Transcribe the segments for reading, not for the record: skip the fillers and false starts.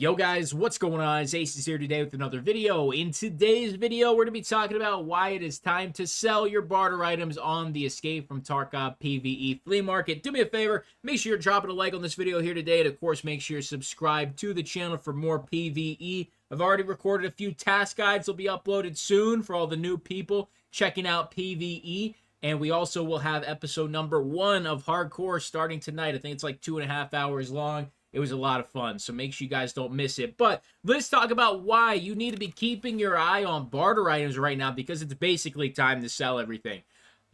Yo guys, what's going on? It's Acez here today with another video. In today's video, we're going to be talking about why it is time to sell your barter items on the Escape from Tarkov PVE flea market. Do me a favor, make sure you're dropping a like on this video here today, and of course, make sure you're subscribed to the channel for more PVE. I've already recorded a few task guides that'll be uploaded soon for all the new people checking out PVE. And we also will have episode number 1 of Hardcore starting tonight. I think it's like 2.5 hours long. It was a lot of fun, so make sure you guys don't miss it. But let's talk about why you need to be keeping your eye on barter items right now, because it's basically time to sell everything.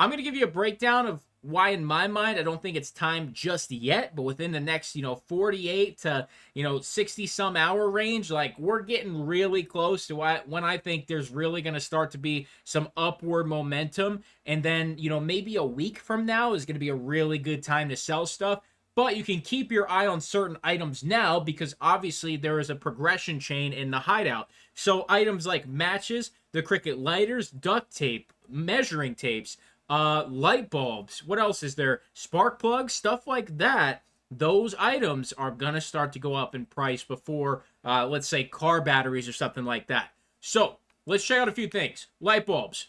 I'm going to give you a breakdown of why, in my mind, I don't think it's time just yet, but within the next, 48 to, 60-some hour range, like, we're getting really close to when I think there's really going to start to be some upward momentum. And then, maybe a week from now is going to be a really good time to sell stuff. But you can keep your eye on certain items now because obviously there is a progression chain in the hideout. So items like matches, the cricket lighters, duct tape, measuring tapes, light bulbs, what else is there? Spark plugs, stuff like that. Those items are going to start to go up in price before, let's say, car batteries or something like that. So let's check out a few things. Light bulbs.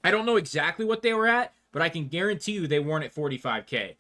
I don't know exactly what they were at, but I can guarantee you they weren't at 45K.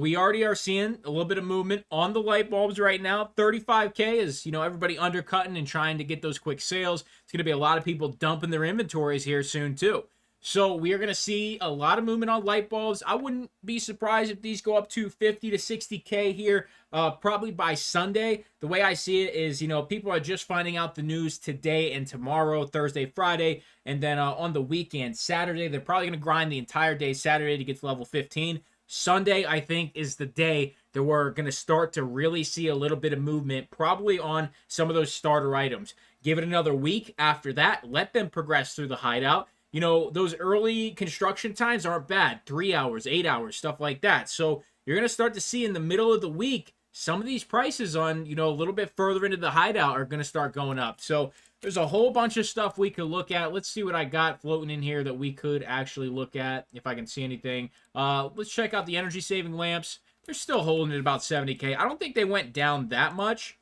We already are seeing a little bit of movement on the light bulbs right now. 35K is, everybody undercutting and trying to get those quick sales. It's going to be a lot of people dumping their inventories here soon too. So we are going to see a lot of movement on light bulbs. I wouldn't be surprised if these go up to 50 to 60K here, probably by Sunday. The way I see it is, people are just finding out the news today and tomorrow, Thursday, Friday, and then on the weekend, Saturday, they're probably going to grind the entire day Saturday to get to level 15. Sunday, I think, is the day that we're going to start to really see a little bit of movement, probably on some of those starter items. Give it another week after that. Let them progress through the hideout. Those early construction times aren't bad. 3 hours, 8 hours, stuff like that. So you're going to start to see in the middle of the week, some of these prices on, a little bit further into the hideout are going to start going up. So there's a whole bunch of stuff we could look at. Let's see what I got floating in here that we could actually look at, if I can see anything. Let's check out the energy-saving lamps. They're still holding at about 70K. I don't think they went down that much.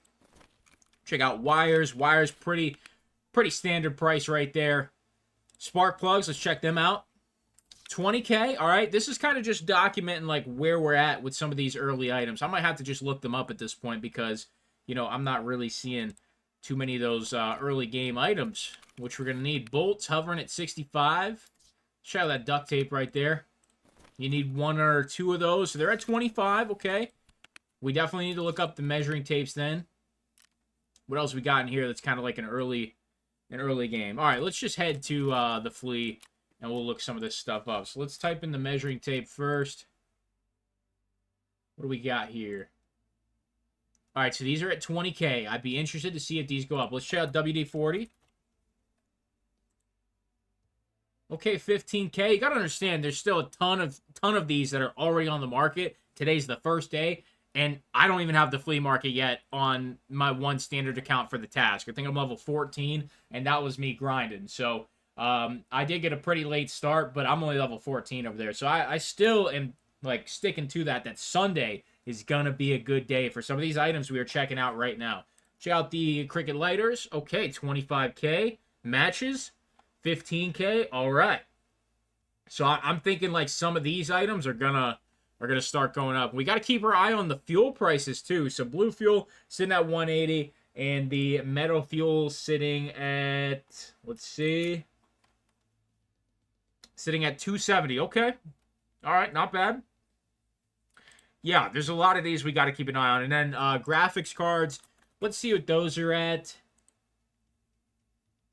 Check out wires. Wires, pretty standard price right there. Spark plugs, let's check them out. 20K, all right. This is kind of just documenting, like, where we're at with some of these early items. I might have to just look them up at this point because, I'm not really seeing too many of those early game items, which we're going to need. Bolts hovering at 65. Check out that duct tape right there. You need 1 or 2 of those. So they're at 25, okay. We definitely need to look up the measuring tapes then. What else we got in here that's kind of like an early game? All right, let's just head to the flea, and we'll look some of this stuff up. So let's type in the measuring tape first. What do we got here? All right, so these are at 20K. I'd be interested to see if these go up. Let's check out WD-40. Okay, 15K. You got to understand, there's still a ton of these that are already on the market. Today's the first day, and I don't even have the flea market yet on my one standard account for the task. I think I'm level 14, and that was me grinding. So I did get a pretty late start, but I'm only level 14 over there. So I still am, like, sticking to that Sunday is going to be a good day for some of these items we are checking out right now. Check out the cricket lighters. Okay, 25K. Matches, 15K. All right. So I'm thinking, like, some of these items are gonna start going up. We got to keep our eye on the fuel prices, too. So blue fuel sitting at 180, and the metal fuel sitting at, let's see, sitting at 270. Okay. All right, not bad. Yeah, there's a lot of these we got to keep an eye on. And then graphics cards, let's see what those are at.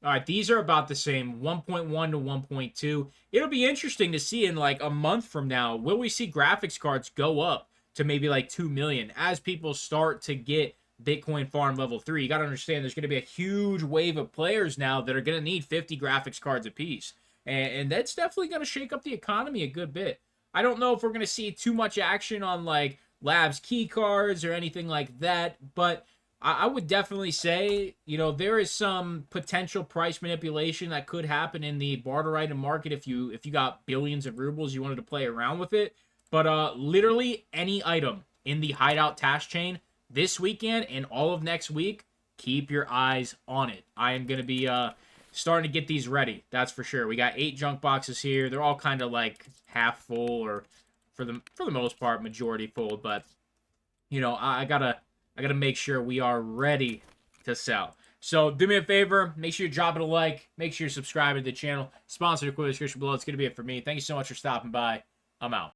All right, these are about the same, 1.1 to 1.2. It'll be interesting to see in like a month from now, will we see graphics cards go up to maybe like 2 million as people start to get Bitcoin Farm level 3? You got to understand there's going to be a huge wave of players now that are going to need 50 graphics cards apiece. And that's definitely going to shake up the economy a good bit. I don't know if we're going to see too much action on, like, Labs key cards or anything like that, but I would definitely say, there is some potential price manipulation that could happen in the barter item market if you got billions of rubles, you wanted to play around with it. But literally any item in the Hideout task chain this weekend and all of next week keep your eyes on it. I am going to be starting to get these ready. That's for sure. We got 8 junk boxes here. They're all kind of like half full, or for the most part, majority full. But you know, I gotta make sure we are ready to sell. So do me a favor, make sure you drop it a like, make sure you're subscribing to the channel. Sponsor the description below. It's gonna be it for me. Thank you so much for stopping by. I'm out.